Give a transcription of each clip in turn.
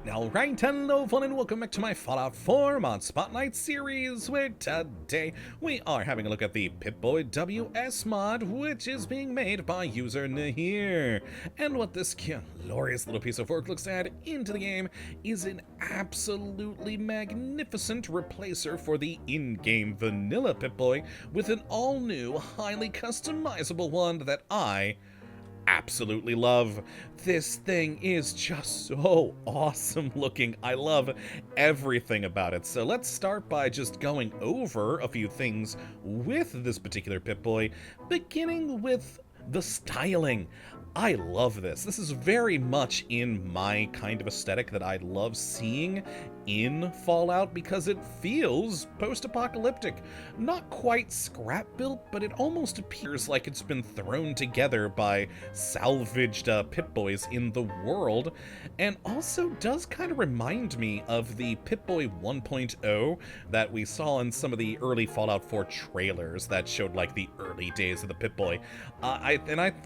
Alright, hello fun and welcome back to my Fallout 4 Mod Spotlight series, where today we are having a look at the Pip-Boy WS mod, which is being made by user Nahir. And what this glorious little piece of work looks to add into the game is an absolutely magnificent replacer for the in-game vanilla Pip-Boy with an all-new, highly customizable one that I absolutely love. This thing is just so awesome looking. I love everything about it. So let's start by just going over a few things with this particular Pip-Boy, beginning with the styling. I love this. This is very much in my kind of aesthetic that I love seeing in Fallout because it feels post-apocalyptic. Not quite scrap-built, but it almost appears like it's been thrown together by salvaged Pip-Boys in the world, and also does kind of remind me of the Pip-Boy 1.0 that we saw in some of the early Fallout 4 trailers that showed like the early days of the Pip-Boy. I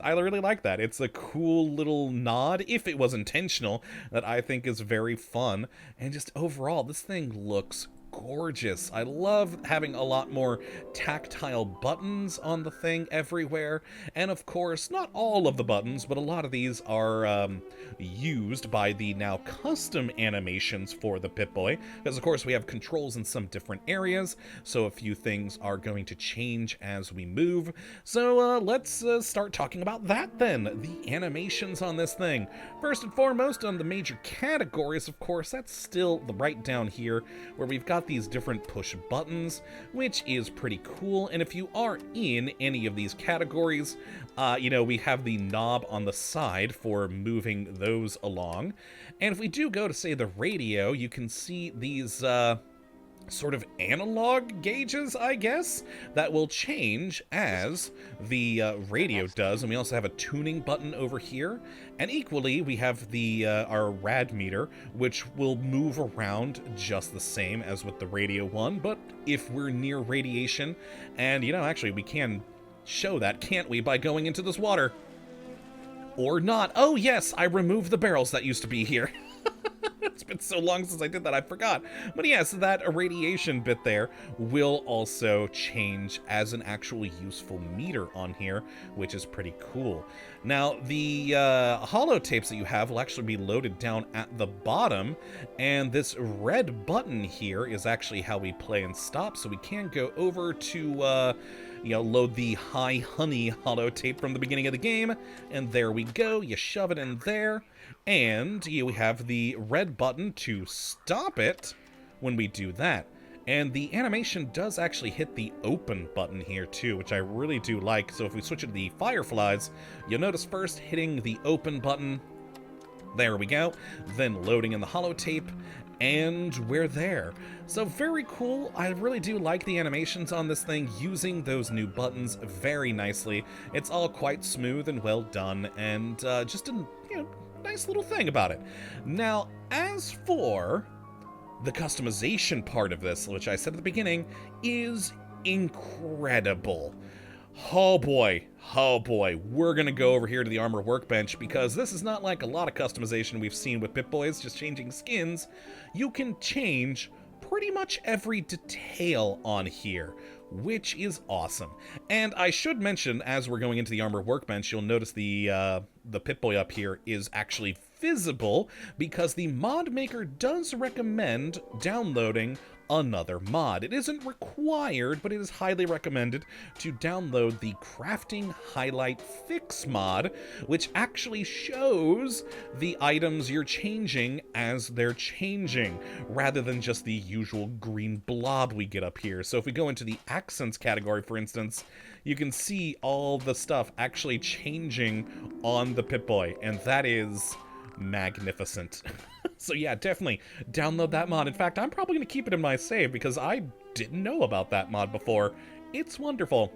really like that. It's a cool little nod, if it was intentional, that I think is very fun, and just overall, this thing looks gorgeous. I love having a lot more tactile buttons on the thing everywhere, and of course, not all of the buttons, but a lot of these are used by the now custom animations for the Pip-Boy, because of course we have controls in some different areas, so a few things are going to change as we move. So let's start talking about that then, the animations on this thing. First and foremost, on the major categories, of course, that's still right down here, where we've got these different push buttons, which is pretty cool. And if you are in any of these categories, we have the knob on the side for moving those along. And if we do go to, say, the radio, you can see these sort of analog gauges, I guess, that will change as the radio does. And we also have a tuning button over here. And equally, we have the our rad meter, which will move around just the same as with the radio one. But if we're near radiation, and actually we can show that, can't we, by going into this water? Or not. Oh yes, I removed the barrels that used to be here. It's been so long since I did that, I forgot. But yes, that irradiation bit there will also change as an actual useful meter on here, which is pretty cool. Now, the holotapes that you have will actually be loaded down at the bottom, and this red button here is actually how we play and stop, so we can go over to load the High Honey holotape from the beginning of the game, and there we go. You shove it in there, and you have the red button to stop it when we do that. And the animation does actually hit the open button here too, which I really do like. So if we switch it to the Fireflies, you'll notice first hitting the open button, there we go, then loading in the holotape, and we're there. So very cool. I really do like the animations on this thing using those new buttons very nicely. It's all quite smooth and well done, and just a nice little thing about it. Now, as for the customization part of this, which I said at the beginning, is incredible. Oh boy, we're gonna go over here to the armor workbench, because this is not like a lot of customization we've seen with Pip-Boys, just changing skins. You can change pretty much every detail on here, which is awesome. And I should mention, as we're going into the armor workbench, you'll notice the Pip-Boy up here is actually visible, because the mod maker does recommend downloading another mod. It isn't required, but it is highly recommended to download the Crafting Highlight Fix mod, which actually shows the items you're changing as they're changing, rather than just the usual green blob we get up here. So if we go into the accents category, for instance, you can see all the stuff actually changing on the Pip-Boy, and that is magnificent. So yeah, definitely download that mod. In fact, I'm probably going to keep it in my save because I didn't know about that mod before. It's wonderful.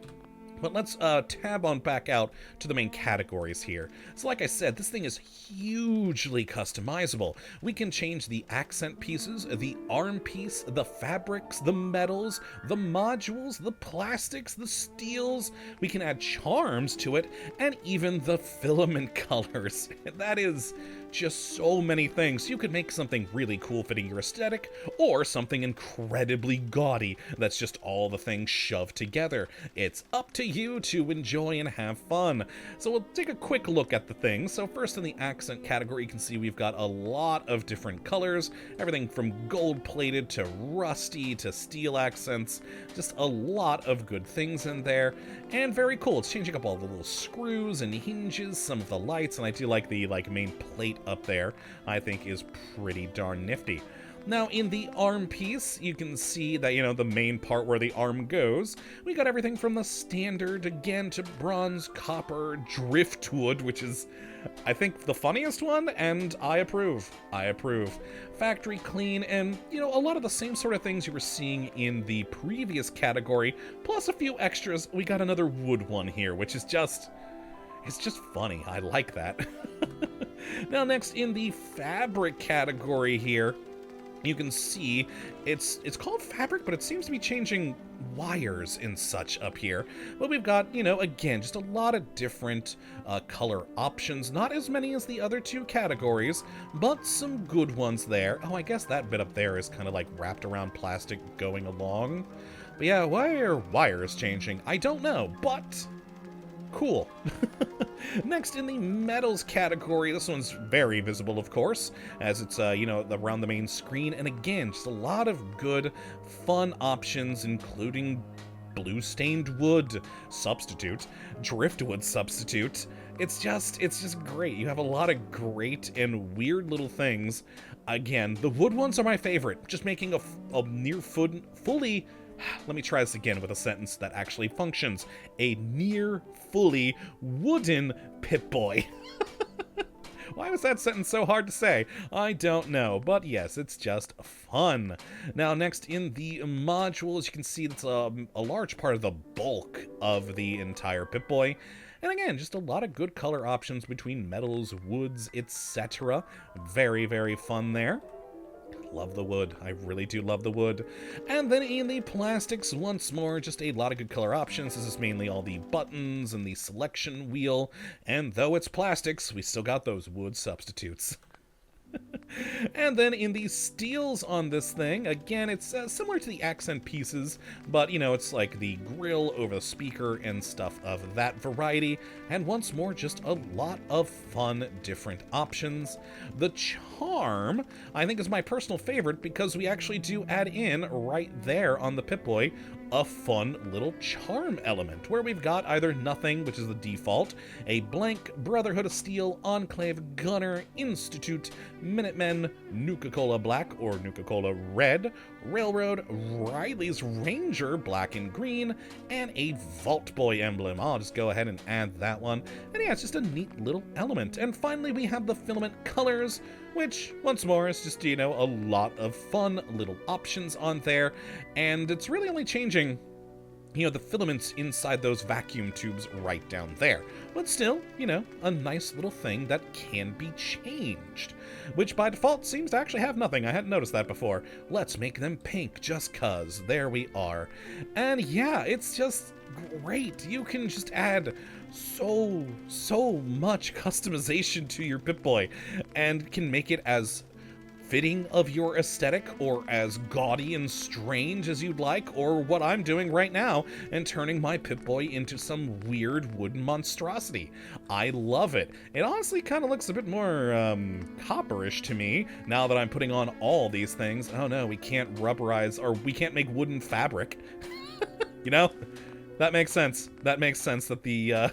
But let's tab on back out to the main categories here. So like I said, this thing is hugely customizable. We can change the accent pieces, the arm piece, the fabrics, the metals, the modules, the plastics, the steels. We can add charms to it, and even the filament colors. That is just so many things. You could make something really cool fitting your aesthetic, or something incredibly gaudy that's just all the things shoved together. It's up to you to enjoy and have fun. So we'll take a quick look at the things. So first in the accent category, you can see we've got a lot of different colors, everything from gold-plated to rusty to steel accents, just a lot of good things in there, and very cool. It's changing up all the little screws and hinges, some of the lights, and I do like the main plate up there. I think is pretty darn nifty. Now, in the arm piece, you can see that, the main part where the arm goes, we got everything from the standard, again, to bronze, copper, driftwood, which is, I think, the funniest one, and I approve. I approve. Factory clean, and, a lot of the same sort of things you were seeing in the previous category, plus a few extras. We got another wood one here, which is just... it's just funny. I like that. Now, next in the fabric category here, you can see it's called fabric, but it seems to be changing wires and such up here. But we've got, again, just a lot of different color options. Not as many as the other two categories, but some good ones there. Oh, I guess that bit up there is kind of like wrapped around plastic going along. But yeah, why are wires changing? I don't know, but... cool. Next in the metals category, this one's very visible, of course, as it's, around the main screen. And again, just a lot of good, fun options, including blue-stained wood substitute, driftwood substitute. It's just great. You have a lot of great and weird little things. Again, the wood ones are my favorite. Just making a near fully... let me try this again with a sentence that actually functions. A near fully wooden Pip-Boy. Why was that sentence so hard to say? I don't know, but yes, it's just fun. Now, next in the modules, you can see it's a large part of the bulk of the entire Pip-Boy. And again, just a lot of good color options between metals, woods, etc. Very, very fun there. Love the wood. I really do love the wood. And then in the plastics, once more, just a lot of good color options. This is mainly all the buttons and the selection wheel. And though it's plastics, we still got those wood substitutes. And then in the steels on this thing, again, it's similar to the accent pieces, but, it's like the grill over the speaker and stuff of that variety. And once more, just a lot of fun, different options. The charm, I think, is my personal favorite because we actually do add in, right there on the Pip-Boy, a fun little charm element, where we've got either nothing, which is the default, a blank, Brotherhood of Steel, Enclave, Gunner, Institute, Minutemen, Nuka-Cola Black or Nuka-Cola Red, Railroad, Riley's Ranger Black and Green, and a Vault Boy emblem. I'll just go ahead and add that one. And yeah, it's just a neat little element. And finally, we have the filament colors, which, once more, is just, a lot of fun little options on there. And it's really only changing, the filaments inside those vacuum tubes right down there. But still, a nice little thing that can be changed. Which by default seems to actually have nothing. I hadn't noticed that before. Let's make them pink just cuz. There we are. And yeah, it's just great. You can just add so much customization to your Pip-Boy and can make it as fitting of your aesthetic or as gaudy and strange as you'd like, or what I'm doing right now and turning my Pip-Boy into some weird wooden monstrosity. I love it. It honestly kind of looks a bit more copperish to me now that I'm putting on all these things. Oh no, we can't rubberize, or we can't make wooden fabric. That makes sense. That makes sense that the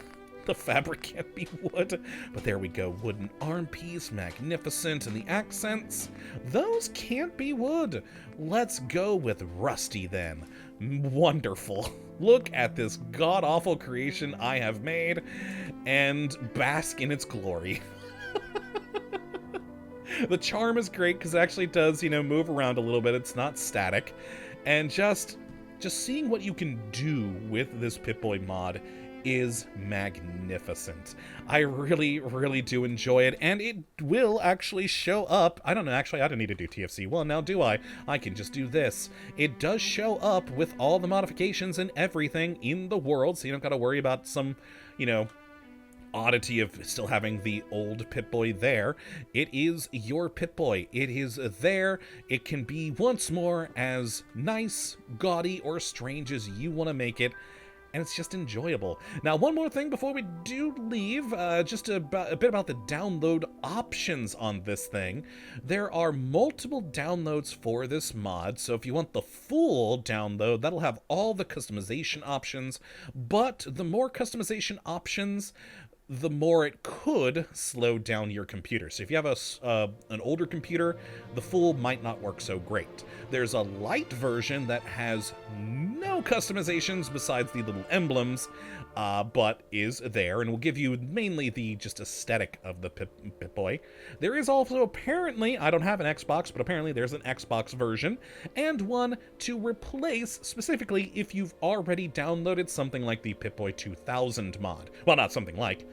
fabric can't be wood. But there we go. Wooden arm piece, magnificent. And the accents, those can't be wood. Let's go with rusty then. Wonderful. Look at this god-awful creation I have made and bask in its glory. The charm is great because it actually does, move around a little bit. It's not static. And just... just seeing what you can do with this Pip-Boy mod is magnificent. I really, really do enjoy it, and it will actually show up. I don't know, actually, I don't need to do TFC 1 now, do I? I can just do this. It does show up with all the modifications and everything in the world, so you don't gotta worry about some, you know, oddity of still having the old Pip-Boy there. It is your Pip-Boy. It is there. It can be once more as nice, gaudy, or strange as you want to make it, and it's just enjoyable. Now, one more thing before we do leave, just a bit about the download options on this thing. There are multiple downloads for this mod, so if you want the full download, that'll have all the customization options, but the more customization options, the more it could slow down your computer. So if you have an older computer, the full might not work so great. There's a light version that has no customizations besides the little emblems, but is there and will give you mainly the just aesthetic of the Pip-Boy. There is also apparently, I don't have an Xbox, but apparently there's an Xbox version, and one to replace specifically if you've already downloaded something like the Pip-Boy 2000 mod. Well, not something like,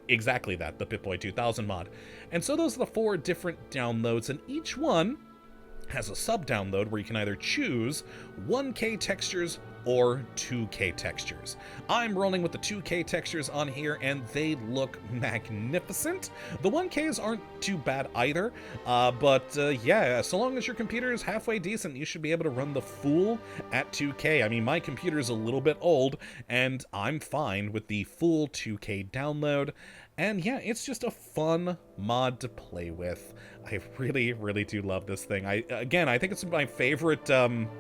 exactly that, the Pip-Boy 2000 mod. And so those are the 4 different downloads, and each one has a sub-download where you can either choose 1K textures or 2K textures. I'm rolling with the 2K textures on here, and they look magnificent. The 1Ks aren't too bad either, but yeah, so long as your computer is halfway decent, you should be able to run the full at 2K. I mean, my computer is a little bit old, and I'm fine with the full 2K download. And yeah, it's just a fun mod to play with. I really, really do love this thing. I think it's my favorite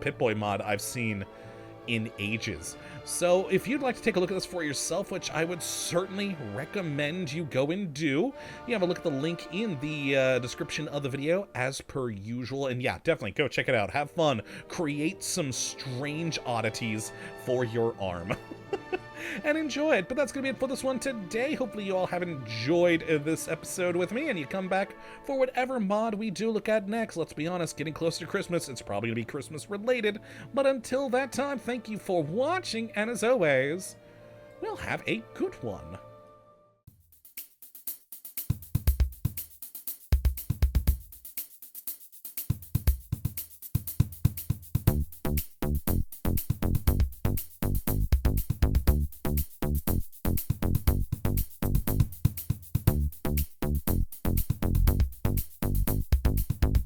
Pip-Boy mod I've seen in ages. So if you'd like to take a look at this for yourself, which I would certainly recommend you go and do, you have a look at the link in the description of the video as per usual. And yeah, definitely go check it out. Have fun. Create some strange oddities for your arm. And enjoy it. But that's going to be it for this one today. Hopefully you all have enjoyed this episode with me, and you come back for whatever mod we do look at next. Let's be honest, getting closer to Christmas, it's probably going to be Christmas related. But until that time, thank you for watching, and as always, we'll have a good one.